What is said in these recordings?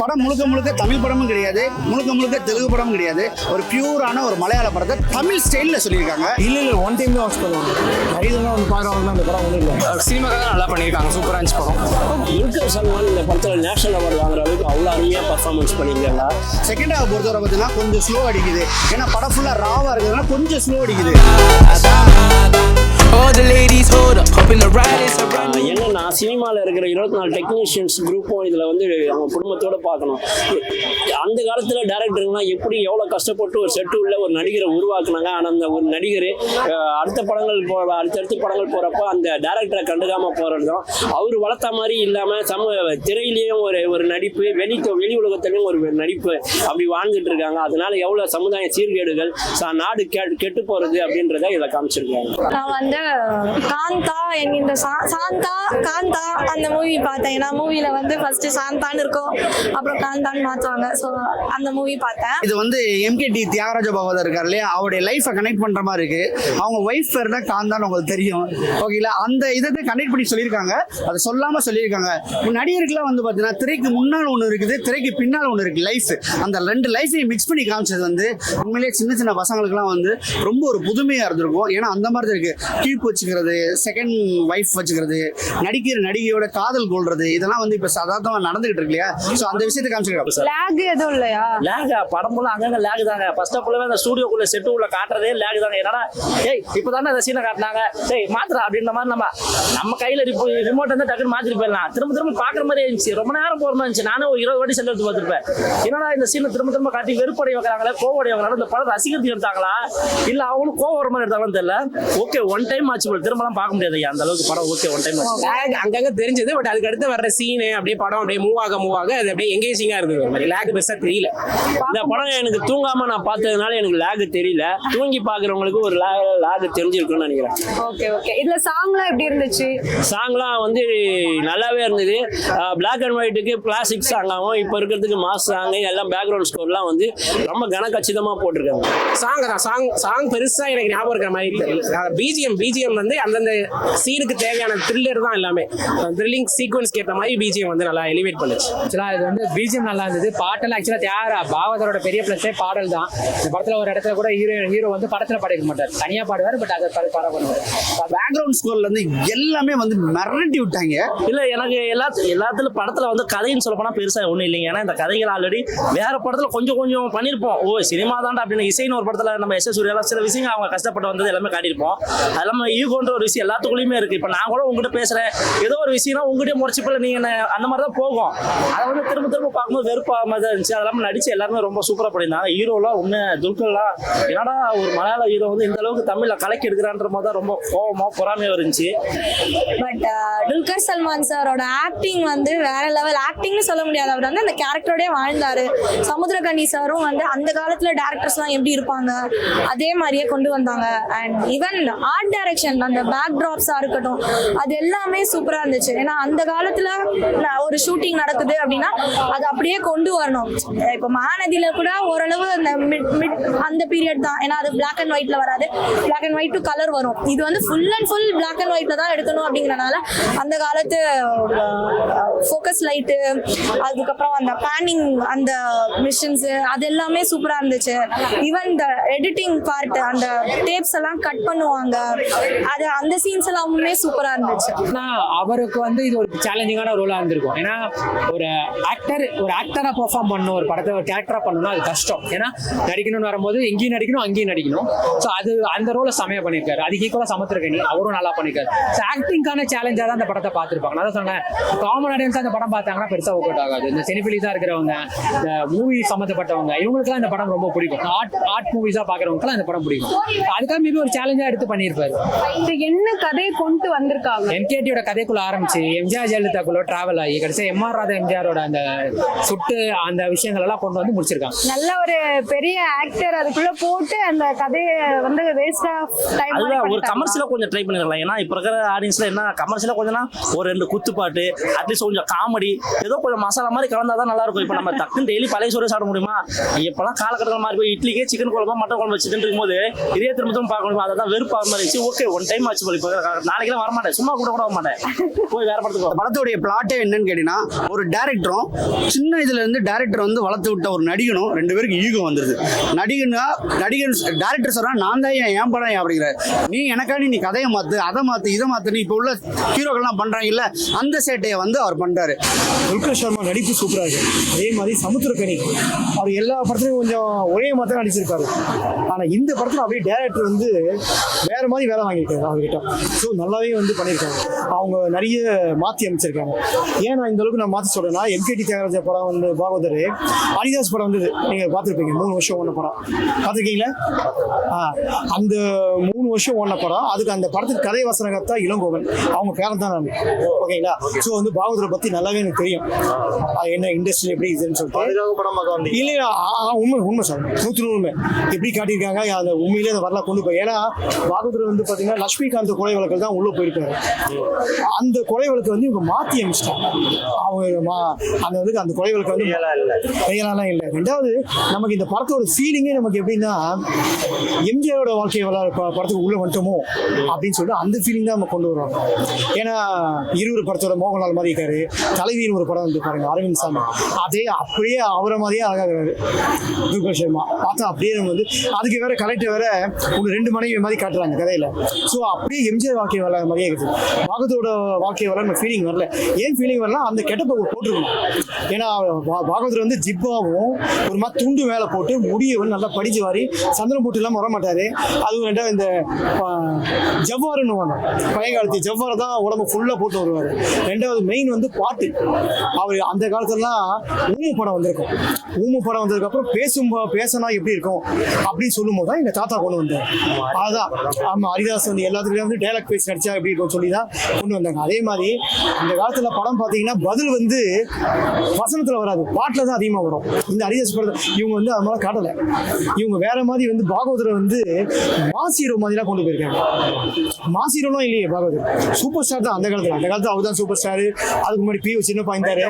படம் முழுக்க முழுக்க தமிழ் படமும் கிடையாது, முழுக்க முழுக்க தெலுங்கு படமும் கிடையாது. ஒரு பியூரான ஒரு மலையாள படத்தை தமிழ் ஸ்டைலில் சொல்லியிருக்காங்க. இல்லை ஒன் டைம் தான் வாட்ச் பண்ணுவாங்க. இதெல்லாம் வந்து பார்க்குறவங்க அந்த படம் ஒன்றும் இல்லை. சினிமாக்காக நல்லா பண்ணியிருக்காங்க, சூப்பராக இருந்துச்சு படம். துல்கர் சல்மான் இந்த படத்தில் நேஷனல் அவார்டு வாங்குற அளவுக்கு அவ்வளோ அருமையாக பர்ஃபார்மன்ஸ் பண்ணியிருக்காங்க. செகண்ட் ஹாஃப் பொறுத்தவரை பார்த்தீங்கன்னா கொஞ்சம் ஸ்லோ அடிக்குது. ஏன்னா படம் ஃபுல்லாக ராவாக இருக்கிறதுனால கொஞ்சம் ஸ்லோ அடிக்குது. என்னன்னா சினிமாவில் இருக்கிற 24 டெக்னீஷியன்ஸ் குரூப்பும் இதில் வந்து அவங்க குடும்பத்தோடு பார்க்கணும். அந்த காலத்தில் டேரக்டருங்களாம் எப்படி எவ்வளோ கஷ்டப்பட்டு ஒரு செட்டு உள்ள ஒரு நடிகரை உருவாக்குனாங்க. ஆனால் அந்த ஒரு நடிகர் அடுத்தடுத்து படங்கள் போகிறப்ப அந்த டேரக்டரை கண்டுக்காமல் போகிறதும் அவர் வளர்த்த மாதிரி இல்லாமல் திரையிலேயும் ஒரு நடிப்பு, வெளி உலகத்திலையும் ஒரு நடிப்பு அப்படி வாழ்ந்துட்டு இருக்காங்க. அதனால எவ்வளோ சமுதாய சீர்கேடுகள், நாடு கெட்டு போகிறது அப்படின்றத இதில் காமிச்சிருக்காங்க. நான் வந்து காந்தா என்கின்ற காந்தா அந்த மூவி பார்த்தேன். ஏன்னா மூவில வந்து ஃபர்ஸ்ட் சாந்தான்னு இருக்கும், அப்புறம் காந்தான்னு மாற்றுவாங்க. ஸோ அந்த மூவி பார்த்தேன். இது வந்து எம்கேடி தியாகராஜ பாகவதர் இருக்கார் இல்லையா, அவருடைய லைஃபை கனெக்ட் பண்ற மாதிரி இருக்கு. அவங்க ஒய்ஃப் பேர் தான் காந்தான்னு உங்களுக்கு தெரியும், ஓகேங்களா? அந்த இதை கனெக்ட் பண்ணி சொல்லியிருக்காங்க, அதை சொல்லாம சொல்லியிருக்காங்க. நடிகருக்குலாம் வந்து பார்த்தீங்கன்னா திரைக்கு முன்னால் ஒன்று இருக்குது, திரைக்கு பின்னால் ஒன்று இருக்கு லைஃப். அந்த ரெண்டு லைஃபையும் மிக்ஸ் பண்ணி காமிச்சது வந்து உண்மையிலேயே சின்ன சின்ன பசங்களுக்குலாம் வந்து ரொம்ப ஒரு புதுமையாக இருந்திருக்கும். ஏன்னா அந்த மாதிரி தான் இருக்கு. கீப் வச்சுக்கிறது, செகண்ட் ஒய்ஃப் வச்சுக்கிறது, நடிகையோட காதல் கொள்றது, இதெல்லாம் வந்து இப்ப சாதாரணமா நடந்துகிட்டு இருக்கு இல்லையா? சோ அந்த விஷயத்தை காமிச்சிருக்காங்க. லேக் எதுவும் இல்லையா? லேக் படம் போல அங்கங்க லேக் தாங்க. ஃபர்ஸ்ட் ஆஃப் ஆல் அந்த ஸ்டுடியோக்குள்ள செட்டு உள்ள காட்டுறதே லேக் தாங்க. என்னடா இப்பதானே அந்த சீனை காட்டினாங்க, மாத்திரா அப்படின்ற மாதிரி நம்ம கையில ரிமோட் வந்து டக்குன்னு மாத்திட்டு போயிடலாம். திரும்ப பாக்குற மாதிரி இருந்துச்சு, ரொம்ப நேரம் போற மாதிரி இருந்துச்சு. நானும் ஒரு 20 வாட்டி சென்று எடுத்து பார்த்துருப்பேன். என்னடா இந்த சீனை திரும்ப காட்டி வெறுப்படை வைக்கிறாங்களே, கோவடை வைக்கிறாங்க. இந்த படம் ரசிகத்துக்கு எடுத்தாங்களா இல்ல அவங்களும் கோவம் வர மாதிரி எடுத்தாங்கன்னு தெரியல. ஓகே ஒன் டைம் ஆச்சு, திரும்பலாம் பார்க்க முடியாது அந்த அளவுக்கு படம். ஓகே ஒன் டைம் லேக் அங்கங்க தெரிஞ்சது. பட் அதுக்கு அடுத்து வர்ற சீனு அப்படியே படம் அப்படியே மூவ் ஆக அது அப்படியே எங்கேஜிங்கா இருந்தது. ஒரு மாதிரி லேக் பெருசா தெரியல. இந்த படம் எனக்கு தூங்காம நான் பார்த்ததுனால எனக்கு லேக் தெரியல. தூங்கி பாக்குறவங்களுக்கு ஒரு லேக் தெரிஞ்சிருக்கும்னு நினைக்கிறேன். ஓகே இதுல சாங்லாம் எப்படி இருந்துச்சு? சாங்லாம் வந்து நல்லாவே இருந்தது. பிளாக் அண்ட் ஒயிட்டுக்கு கிளாசிக் சாங்காகவும் இப்போ இருக்கிறதுக்கு மாஸ் சாங் எல்லாம் பேக்ரவுண்ட் ஸ்கோர்லாம் வந்து ரொம்ப கனக்கச்சிதமா போட்டிருக்காங்க. சாங் பெருசா எனக்கு ஞாபகம் இருக்கிற மாதிரி தெரியல. பிஜிஎம் வந்து அந்தந்த சீனுக்கு தேவையான த்ரில்லர் தான் எல்லாமே. த்ரில்லிங் சீக்வன்ஸ்க்கு ஏற்ற மாதிரி பிஜிஎம் வந்து நல்லா எலிவேட் பண்ணுச்சு. ஆக்சுவலாக இது வந்து பிஜிஎம் நல்லா இருந்தது. பாட்டெல்லாம் ஆக்சுவலாக பாகவதரோட பெரிய பிளஸே பாடல் தான். இந்த படத்தில் ஒரு இடத்துல கூட ஹீரோ வந்து படத்தில் பாடிக்க மாட்டார், தனியாக பாடுவார். பட் அதை பாட பண்ணுவார். பேக்ரவுண்ட் ஸ்கோர்ல இருந்து எல்லாமே வந்து மிரட்டி விட்டாங்க. இல்லை எனக்கு எல்லாத்துலையும் படத்தில் வந்து கதைன்னு சொல்ல போனால் பெருசாக ஒன்றும் இல்லைங்க. ஏன்னா இந்த கதைகள் ஆல்ரெடி வேற படத்தில் கொஞ்சம் பண்ணியிருப்போம். சினிமா தாண்டா அப்படின்னு இசைன்னு ஒரு படத்தில் நம்ம எஸ் சூர்யாலாம் சில விஷயங்கள் அவங்க கஷ்டப்பட்டு வந்தது எல்லாமே காட்டியிருப்போம். அது இல்லாமல் ஈகோன்ற ஒரு விஷயம் எல்லாத்துக்குள்ளேயுமே இருக்கு. இப்போ நான் கூட உங்ககிட்ட பேசுறேன், ஏதோ ஒரு விஷயம்னா உங்ககிட்ட முறைச்சிப்பல நீங்க அந்த மாதிரி தான் போகும். அதை வந்து திரும்ப பார்க்கும்போது வெறுப்பாக மாதிரி தான் இருந்துச்சு. அது இல்லாமல் நடிச்சு எல்லாருமே ரொம்ப சூப்பராக பண்ணியிருந்தாங்க. ஹீரோலாம் உண்மை துல்கர்லாம் என்னடா ஒரு மலையாள ஹீரோ வந்து இந்த அளவுக்கு தமிழ்ல கலக்கி எடுக்கிறான்ற மாதிரி தான் ரொம்ப கோவமா பொறாமையாக இருந்துச்சு. பட் துல்கர் சல்மான் சாரோட ஆக்டிங் வந்து வேற லெவல் ஆக்டிங்னு சொல்ல முடியாது. அவர் வந்து அந்த கேரக்டரோடய வாழ்ந்தாரு. சமுத்திரகனி சாரும் வந்து அந்த காலத்துல டேரக்டர்ஸ்லாம் எப்படி இருப்பாங்க அதே மாதிரியே கொண்டு வந்தாங்க. அண்ட் ஈவன் ஆர்ட் டைரக்ஷன், அந்த பேக் டிராப்ஸா இருக்கட்டும், அது எல்லாமே சூப்பரா இருந்துச்சு. ஏன்னா அந்த காலத்துல ஒரு ஷூட்டிங் நடக்குது அப்படின்னா அது அப்படியே கொண்டு வரணும். இப்ப மகாநதியில கூட ஓரளவு அந்த பீரியட் தான். ஏன்னா அது பிளாக் அண்ட் ஒயிட்ல வராது, black and white to colour வரும். இது வந்து full and full black and ஒயிட்ல தான் எடுக்கணும் அப்படிங்கறனால அந்த காலத்து ஃபோக்கஸ் லைட்டு, அதுக்கப்புறம் அந்த பேனிங், அந்த மிஷின்ஸ், அது எல்லாமே சூப்பரா இருந்துச்சு. ஈவன் இந்த எடிட்டிங் பார்ட், அந்த டேப்ஸ் எல்லாம் கட் பண்ணுவாங்க, அது அந்த சீன்ஸ் எல்லாமே சூப்பரா இருந்துச்சு. அவருக்கு வந்து இது ஒரு சேலஞ்சிங்கான ரோலா இருந்திருக்கும். ஏன்னா ஒரு ஆக்டரா பெர்ஃபார்ம் பண்ணணும், ஒரு படத்தை ஒரு கேரக்டரா பண்ணணும், அது கஷ்டம். ஏன்னா நடிக்கணும்னு வரும்போது எங்கேயும் நடிக்கணும் அங்கேயும் நடிக்கணும். ஸோ அது அந்த ரோலை செமையா பண்ணியிருக்காரு. அதுக்கு ஈக்குவலா சமுத்திரகனி அவரும் நல்லா பண்ணியிருக்காரு. ஸோ ஆக்டிங்கான சேலஞ்சா தான் அந்த படத்தை பார்த்துருப்பாங்க. நான் தான் சொன்னேன், காமன் ஆடியன்ஸ் அந்த படம் பார்த்தாங்கன்னா பெருசா ஒர்க் அவுட் ஆகாது. இந்த சினிஃபிலிஸா இருக்கிறவங்க, இந்த மூவி சம்மந்தப்பட்டவங்க, இவங்களுக்குலாம் இந்த படம் ரொம்ப பிடிக்கும். ஆர்ட் மூவிஸா பாக்குறவங்களுக்குலாம் இந்த படம் பிடிக்கும். அதுக்காக மேபி ஒரு சேலஞ்சா எடுத்து பண்ணியிருப்பாரு. என்ன கதையை கொண்டு வந்திருக்காங்க? என்கேடியோட கதைக்குள்ள ஆரம்பிச்சு எம்ஜிஆர் ஜெயலலிதாக்குள்ள டிராவல் ஆகி கடைசியா எம்ஆர் ராதா எம்ஜிஆரோட அந்த சுட்டு அந்த விஷயங்கள் எல்லாம் கொண்டு வந்து முடிச்சிருக்காங்க. நல்ல ஒரு பெரிய ஆக்டர் அதுக்குள்ள போட்டு அந்த கதையை வந்து வேஸ்டா டைம் ஒரு கமர்ஷியலா கொஞ்சம் ட்ரை பண்ணிருக்கலாம். ஏன்னா இப்ப இருக்கிற ஆடியன்ஸ்ல என்ன கமர்ஷியலா கொஞ்சம்னா ஒரு 2 குத்துப்பாட்டு, அட்லீஸ்ட் கொஞ்சம் காமெடி, ஏதோ கொஞ்சம் மசாலா மாதிரி கலந்தாதான் நல்லா இருக்கும். இப்ப நம்ம டக்குன்னு டெய்லி பழைய சோறு சாப்பிட முடியுமா? இப்பெல்லாம் காலகட்டத்தில் மாதிரி போய் இட்லிக்கே சிக்கன் குழம்பு மட்டன் குழம்பு வச்சுட்டு இருக்கும்போது இதே திரும்ப பார்க்கணும். அதை தான் வெறுப்பாக மாதிரி இருந்துச்சு. ஓகே ஒன் டைம் ஆச்சு போல, இப்போ நாளைக்கெல்லாம் வரமாட்டேன், சும்மா கூட வர மாட்டேன், போய் வேற படத்துக்கு இந்த படத்துடைய பிளாட்டே என்னன்னு கேட்டீங்கன்னா, ஒரு டேரக்டரும் சின்ன இதுல இருந்து டேரக்டர் வந்து வளர்த்து விட்ட ஒரு நடிகனும் ரெண்டு பேருக்கு ஈகோ வந்துருது. நடிகன் டேரக்டர் சொல்றா நான் தான் ஏன் படம் அப்படிங்கிற, நீ எனக்காண்டி நீ கதையை மாத்து, அதை மாத்து, இதை மாத்து, நீ இப்போ உள்ள ஹீரோக்கள்லாம் பண்றாங்க இல்ல, அந்த சேட்டையை வந்து அவர் பண்றாரு. துல்கர் சர்மா நடிப்பு சூப்பராக இருக்கு. அதே மாதிரி சமுத்திரக்கனி அவர் எல்லா படத்துலையும் கொஞ்சம் ஒரே மாதிரி தான் நடிச்சிருக்காரு. ஆனால் இந்த படத்தில் அப்படியே டேரக்டர் வந்து வேற மாதிரி வேலை வாங்கியிருக்காரு அவர்கிட்ட. ஸோ நல்லாவே வந்து பண்ணியிருக்காங்க. அவங்க நிறைய மாற்றி அமைச்சிருக்காங்க. ஏன் நான் இந்த அளவுக்கு நான் மாற்றி சொல்றேன்னா, எம்கேடி தியாகராஜா படம் வந்து பாகவதர், அரிதாஸ் படம் வந்தது நீங்கள் பார்த்துருப்பீங்க, 3 வருஷம் ஓடின படம் பார்த்துருக்கீங்களா? அந்த 3 வருஷம் ஓடின படம், அதுக்கு அந்த படத்துக்கு கதை வசனகர்த்தா இளங்கோவன், அவங்க பேரன் தான் நான். ஓகேங்களா? ஸோ வந்து பாகவதரை பற்றி நல்லாவே எனக்கு தெரியும், அது என்ன இண்டஸ்ட்ரி எப்படி இதுன்னு சொல்லிட்டு. இல்லையா, உண்மை சார், 100 உண்மை எப்படி காட்டியிருக்காங்க. அந்த உண்மையிலே அந்த வரலாறு கொண்டு போய், ஏன்னா பாகவதர் வந்து பார்த்தீங்கன்னா லட்சுமிகாந்த் கொலை வழக்கில் தான் உள்ளே போயிருக்காரு. அந்த கொலை வழக்கு வந்து இவங்க மாற்றி அமைச்சிட்டாங்க. அவங்க அந்த வந்து அந்த கொலை வழக்கு வந்து கையெல்லாம் இல்லை. ரெண்டாவது நமக்கு இந்த படத்தோட ஃபீலிங்கே நமக்கு எப்படின்னா, எம்ஜிஆரோட வாழ்க்கை படத்துக்கு உள்ள வந்துட்டோமோ அப்படின்னு சொல்லிட்டு அந்த ஃபீலிங் தான் நம்ம கொண்டு வருவாங்க. ஏன்னா 20 படத்தோட மோகன்லால் மாதிரி இருக்காரு, தலைவியின் ஒரு படம் வந்து பாருங்க அரவிந்த் சாமி, அதே அப்படியே அவரை மாதிரியே அழகாகிறாரு துல்கர் சர்மா. பார்த்தா அப்படியே நம்ம வந்து அதுக்கு வேற கலெக்டர் வேற ஒரு 2 மனைவி மாதிரி காட்டுறாங்க கதையில. ஸோ அப்படியே எம்ஜிஆர் வாழ்க்கை வரல மாதிரியே இருக்குது. பாகவதோட வாழ்க்கை வரல நம்ம ஃபீலிங் வரல. ஏன் ஃபீலிங் வரலாம், அந்த கெட்டப்ப போட்டுருக்கணும். ஏன்னா பாகவதர் வந்து ஜிப்பாவும் ஒரு மாதிரி துண்டு மேலே போட்டு முடியை வந்து நல்லா படிச்சு வாரி சந்திரன் போட்டு இல்லாமல் வர மாட்டாரு. அதுவும் ரெண்டாவது இந்த ஜவ்வாறுன்னு பழையகாலத்து ஜவ்வாறு தான் உடம்பு ஃபுல்லாக போட்டு வருவார். ரெண்டாவது மெயின் வந்து பாட்டு. அவர் அந்த காலத்துலலாம் ஊமு படம் வந்திருக்கும். ஊமு படம் வந்ததுக்கப்புறம் பேசினா எப்படி இருக்கும் அப்படின்னு சொல்லும் போது தான் எங்கள் தாத்தா கொண்டு வந்தார். அதுதான் ஆமாம், ஹரிதாஸ் வந்து எல்லாத்துலேயும் வந்து டைலாக் பேசி நடிச்சா எப்படி இருக்கும் சொல்லி தான் கொண்டு வந்தாங்க. அதே மாதிரி அந்த காலத்தில் படம் பார்த்தீங்கன்னா பதில் வந்து வசனத்தில் வராது, பாட்டில் தான் அதிகமாக வரும். இந்த ஹரிதாஸ் படம் இவங்க வந்து அது மாதிரி காட்டலை. இவங்க வேற மாதிரி வந்து பாகவதரை வந்து மாஸ் ஹீரோ மாதிரிலாம் கொண்டு போயிருக்காங்க. மாஸ் ஹீரோலாம் இல்லையே பாகவதர், சூப்பர் ஸ்டார் தான் அந்த காலத்தில். அந்த காலத்தில் அவர் தான் சூப்பர் ஸ்டார். அதுக்கு முன்னாடி பியூ சின்ன பாய்ந்தாரு,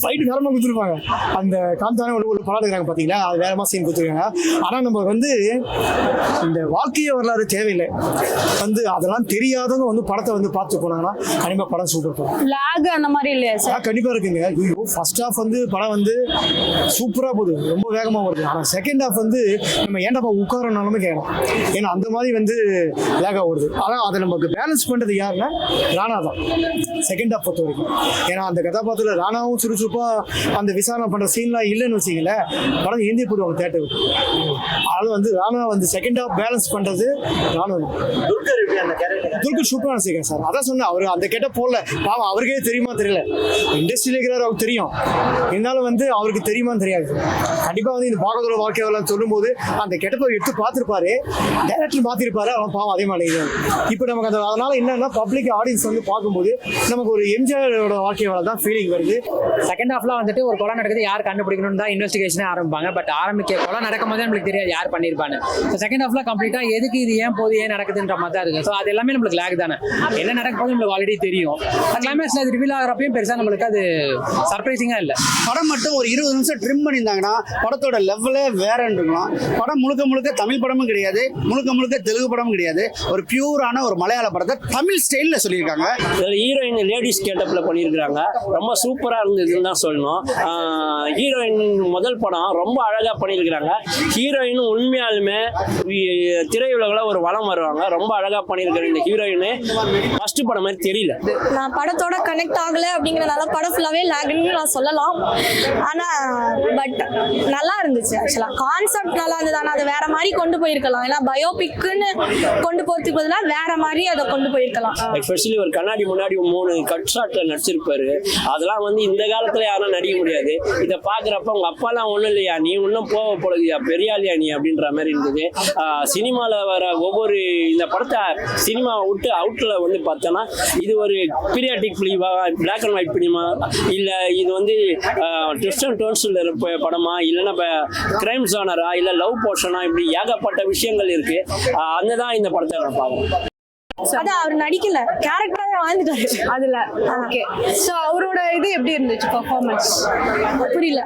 ஃபைட்டு வேற மாதிரி கொடுத்துருப்பாங்க. அந்த காந்தானே ஒரு படம் எடுக்கிறாங்க பார்த்தீங்களா, அது வேற மாதிரி சீன் கொடுத்துருக்காங்க. ஆனால் நம்ம வந்து இந்த வாழ்க்கையை வரலாறு தேவையில்லை, வந்து அதெல்லாம் தெரியாதவங்க வந்து படத்தை வந்து பார்த்து போனாங்கன்னா கண்டிப்பாக படம் சூப்பர் படம். லாக் அந்த மாதிரி இல்லையா சார்? கண்டிப்பாக இருக்குங்க. ஐயோ ஃபர்ஸ்ட் ஹாஃப் வந்து படம் வந்து சூப்பராக போகுது, ரொம்ப வேகமாக வருது. ஆனால் செகண்ட் ஹாஃப் வந்து நம்ம ஏன்டா உட்காரனாலுமே கேட்கணும், ஏன்னா அந்த மாதிரி வந்து லேகாக ஓடுது. ஆனால் அதை நமக்கு பேலன்ஸ் பண்ணுறது யாருன்னா ராணா தான் செகண்ட் ஹாஃப் பொறுத்த வரைக்கும். ஏன்னா அந்த கதாபாத்திரத்தில் ராணாவும் சுறுசுறுப்பாக அந்த விசாரணை பண்ணுற சீன்லாம் இல்லைன்னு வச்சிங்களேன், படம் ஏந்தி போடுவாங்க தேட்டருக்கு. அது வந்து ராணா வந்து செகண்ட் ஹாஃப் பேலன்ஸ் பண்ணுறது ராணா. துல்கர் சூப்பராக நடிச்சிருக்கேன் சார். அதான் சொன்னேன், அவர் அந்த கெட்ட போடல, பாவம் அவருக்கே தெரியுமா தெரியல, இண்டஸ்ட்ரியில் இருக்கிறார் அவருக்கு தெரியும், இருந்தாலும் வந்து அவருக்கு தெரியுமான்னு தெரியாது. கண்டிப்பாக வந்து இந்த பாகவதோட வாழ்க்கை வரலாறு சொல்லும்போது அந்த கெட்டப்பை எடுத்து பார்த்துருப்பாரு, டேரக்டர் மாற்றிருப்பாரு, அவன் பாவம் அதே மாதிரி. இப்போ நமக்கு அந்த அதனால என்னன்னா பப்ளிக் ஆடியன்ஸ் வந்து பார்க்கும்போது நமக்கு ஒரு எம்ஜிஆரோட வாழ்க்கை வரலாறு தான் ஃபீலிங் வருது. செகண்ட் ஹாஃப்ல வந்துட்டு ஒரு கொலை நடக்குது, யார் கண்டுபிடிக்கணும்னு தான் இன்வெஸ்டிகேஷனே ஆரம்பிப்பாங்க. பட் கொலை நடக்கும் போது நம்மளுக்கு தெரியாது யார் பண்ணியிருப்பான்னு. ஸோ செகண்ட் ஹாஃப்ல கம்ப்ளீட்டா எதுக்கு இது ஏன் போகுது ஏன் நடக்குதுன்ற மாதிரி தான் இருக்கு. ஸோ அது எல்லாமே நம்மளுக்கு லேக் தானே, என்ன நடக்க போது நம்மளுக்கு ஆல்ரெடி தெரியும். கிளைமேக்ஸ்ல அது ரிவீல் ஆகிறப்பையும் பெருசா நம்மளுக்கு அது சர்ப்ரைசிங்கா இல்லை. படம் மட்டும் ஒரு 20 நிமிஷம் ட்ரிம் பண்ணியிருந்தாங்கன்னா படத்தோட லெவலே வேற இருக்கலாம். படம் முழுக்க முழுக்க தமிழ் படமும் கிடையாது, முழுக்க முழுக்க தெலுங்கு படமும் கிடையாது, ஒரு பியூரான ஒரு மலையாள படத்தை தமிழ் ஸ்டைல்ல சொல்லியிருக்காங்க. ஹீரோயின் லேடிஸ் கேட்டப்ல பண்ணியிருக்கிறாங்க, ரொம்ப சூப்பரா இருந்ததுன்னு தான் சொல்லணும். ஹீரோயின் முதல் படம் ரொம்ப அழகா பண்ணியிருக்கிறாங்க. ஹீரோயின் உண்மையாலுமே திரையுலகில் ஒரு வளம் வருவாங்க, ரொம்ப அழகா பண்ணியிருக்கிற இந்த ஹீரோயின் ஃபர்ஸ்ட் படம் மாதிரி தெரியல. நான் படத்தோட கனெக்ட் ஆகல அப்படிங்கறதுனால படம் ஃபுல்லாவே லாக்னு நான் சொல்லலாம். ஆனா பட் நல்லா இருந்துச்சு. ஆக்சுவலா கான்செப்ட் நல்லா இருந்தது, ஆனா அதை வேற மாதிரி கொண்டு போயிருக்கலாம். ஏன்னா பயோபிக்னு கொண்டு போறதுக்கு பதிலாக வேற மாதிரி அதை கொண்டு போயிருக்கலாம். எஸ்பெஷலி ஒரு கண்ணாடி முன்னாடி 3 கட் ஷாட்ல நடிச்சிருப்பாரு. அதெல்லாம் வந்து இந்த காலத்துல யாரும் நடிக்க முடியாது. இதை பாக்குறப்ப உங்க அப்பாலாம் ஒண்ணும் இல்லையா, நீ இன்னும் போக போலயா, பெரியாலியா நீ அப்படின்ற மாதிரி இருந்தது. சினிமால வர ஒவ்வொரு இந்த படத்தை சினிமாவை விட்டு அவுட்ல வந்து பார்த்தோன்னா இது ஒரு பீரியாடிக் பிலிமா, பிளாக் அண்ட் ஒயிட் பிலிமா, இல்ல இது வந்து ட்விஸ்ட் அண்ட் டர்ன்ஸ்ல இருக்க படமா, இல்லைன்னா கிரைம் ஜானரா, இல்ல லவ் போர்ஷனா, இப்படி ஏகப்பட்ட விஷயங்கள் இருக்கு. அந்த தான் இந்த படத்தை நான் பார்க்குறேன். அதான் அவர் நடிக்கல, கேரக்டராவே வாழ்ந்துட்டாரு அதுல. ஓகே, சோ அவரோட இது எப்படி இருந்துச்சு பெர்ஃபார்மன்ஸ்? புரியல.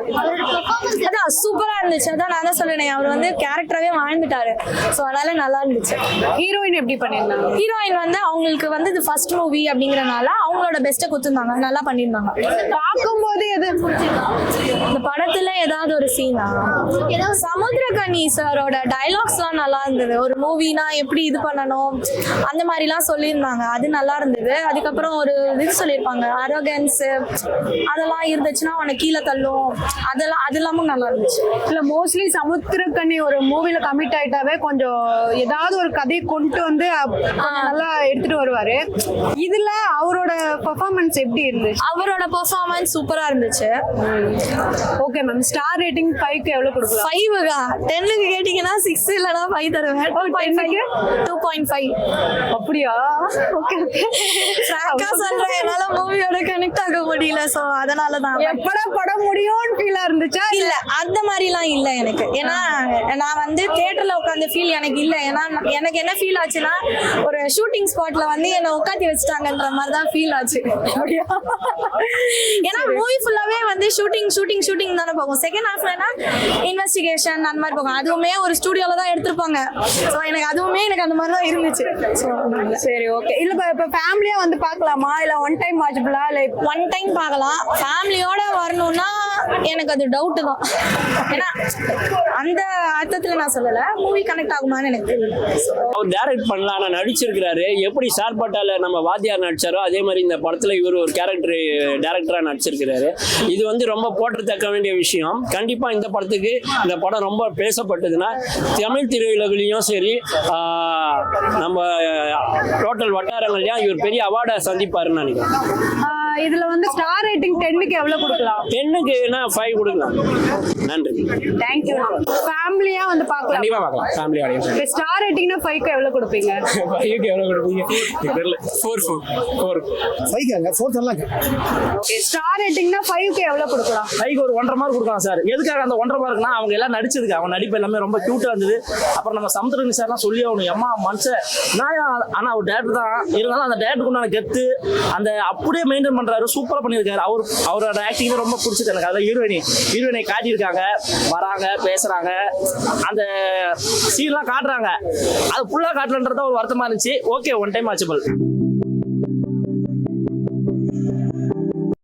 அதான் சூப்பரா இருந்துச்சு. அதான் நான் தான் சொல்றேனே, அவர் வந்து கேரக்டராவே வாழ்ந்துட்டாரு. ஸோ அதனால நல்லா இருந்துச்சு. ஹீரோயின் எப்படி பண்ணிருந்தாங்க? ஹீரோயின் வந்து அவங்களுக்கு வந்து இது ஃபர்ஸ்ட் மூவி அப்படிங்கறனால அவங்களோட பெஸ்ட்டை கொடுத்துருந்தாங்க, நல்லா பண்ணியிருந்தாங்க. பார்க்கும்போது எது இந்த படத்துல ஏதாவது ஒரு சீனா, சமுத்திரகனி சாரோட டைலாக்ஸ்லாம் நல்லா இருந்தது. ஒரு மூவினா எப்படி இது பண்ணணும் அந்த மாதிரிலாம் சொல்லியிருந்தாங்க, அது நல்லா இருந்தது. அதுக்கப்புறம் ஒரு இது சொல்லியிருப்பாங்க, அரோகன்ஸ் அதெல்லாம் இருந்துச்சுன்னா அவனை கீழே தள்ளும், அதெல்லாமும் நல்லா இருந்துச்சு. இல்ல மோஸ்ட்லி சமுத்திரக்கனி ஒரு மூவில கமிட் ஆயிட்டாவே கொஞ்சம் ஏதாவது ஒரு கதையை கொண்டு வந்து நல்லா எடுத்துட்டு வருவாரு. இதுல அவரோட பெர்ஃபார்மன்ஸ் எப்படி இருந்துச்சு? அவரோட பெர்ஃபார்மன்ஸ் சூப்பரா இருந்துச்சு. ஓகே மேம், ஸ்டார் ரேட்டிங் 5க்கு எவ்வளவு கொடுக்கலாம்? 5க்கு 10க்கு கேட்டீங்கன்னா 6 இல்லனா 5 தருவேன். 2.5. அப்படியா? Okay okay. ஃப்ராங்கா சொல்றேன், என்னால மூவியோட கனெக்ட் ஆக முடியல. சோ அதனால தான் எப்படா படம் முடியும்னு ஃபீலா இருந்துச்சா? இல்ல அந்த மாதிரிலாம் இல்ல எனக்கு. ஏன்னா நான் வந்து தியேட்டர்ல உட்கார்ந்த ஃபீல் எனக்கு இல்ல. ஏன்னா எனக்கு என்ன ஃபீல் ஆச்சுன்னா, ஒரு ஷூட்டிங் ஸ்பாட்ல வந்து என்ன உட்காத்தி வச்சுட்டாங்கன்ற மாதிரி தான் ஃபீல் ஆச்சு. ஏன்னா மூவி ஃபுல்லாவே வந்து ஷூட்டிங் தானே போகும். செகண்ட் ஹாஃப்லனா இன்வெஸ்டிகேஷன் அந்த மாதிரி போகும். அதுவுமே ஒரு ஸ்டுடியோல தான் எடுத்திருப்பாங்க. ஸோ எனக்கு அந்த மாதிரி தான் இருந்துச்சு. சரி ஓகே. இல்ல இப்ப ஃபேமிலியா வந்து பார்க்கலாமா, இல்ல ஒன் டைம் வாட்சபிளா? இல்ல ஒன் டைம் பார்க்கலாம். ஃபேமிலியோட வரணும்னா எனக்கு அது டவுட் தான். ஏன்னா அந்த அர்த்தத்துல நான் சொல்லல, மூவி கனெக்ட் ஆகுமான்னு எனக்கு தெரியல. அவர் டைரக்ட் பண்ணலாம், ஆனால் நடிச்சிருக்கிறாரு. எப்படி சார்பாட்டால நம்ம வாத்தியார் நடிச்சாரோ அதே மாதிரி இந்த படத்துல இவர் ஒரு கேரக்டர் டைரக்டரா நடிச்சிருக்கிறாரு. இது வந்து ரொம்ப போற்றத்தக்க வேண்டிய விஷயம். கண்டிப்பா இந்த படத்துக்கு இந்த படம் ரொம்ப பேசப்பட்டதுன்னா தமிழ் திரையுலகிலையும் சரி, நம்ம டோட்டல் வட்டாரங்கள்லயும் இவர் பெரிய அவார்டை சந்திப்பாருன்னு நினைக்கிறேன். இதுல வந்து ஸ்டார் ரேட்டிங் 10க்கு எவ்வளவு கொடுக்கலாம்? 10க்கு 5 கொடுக்கலாம். நன்றி, தேங்க்யூ. ஃபேமிலியா வந்து பார்க்கலாம், கண்டிப்பா பார்க்கலாம். Family audience. ஸ்டார் ரேட்டிங்னா 5க்கு எவ்வளவு கொடுப்பீங்க? 5க்கு எவ்வளவு கொடுப்பீங்க? தெரியல. 4. 5ங்க 4 தரலாம். ஓகே, ஸ்டார் ரேட்டிங்னா 5க்கு எவ்வளவு கொடுக்கலாம்? 5க்கு ஒரு 1.5 மார்க் கொடுக்கலாம் சார். எதுக்காக அந்த 1.5 மார்க்னா, அவங்க எல்லாம் நடிச்சதுக்கு, அவங்க நடிப்பு எல்லாமே ரொம்ப கியூட்டா இருந்தது. அப்புறம் நம்ம சமுத்திரகனி சார்லாம் சொல்லி ஆகணும், அம்மா மனுஷன் நான் ஆனா அவர் டேரக்டர் தான் இருந்தாலும் அந்த டேரக்டருக்கு உண்டான கெத்து அந்த அப்படியே மெயின்டைன் பண்றாரு, சூப்பரா பண்ணியிருக்காரு. அவரோட ஆக்டிங் ரொம்ப பிடிச்சது எனக்கு. அதான் ஹீரோயினை காட்டியிருக்காங்க, வராங்க பேசுறாங்க, அந்த சீன்லாம் காட்டுறாங்க. அது ஃபுல்லா காட்டலன்றத ஒரு வருத்தமா இருந்துச்சு. Okay, one time watchable.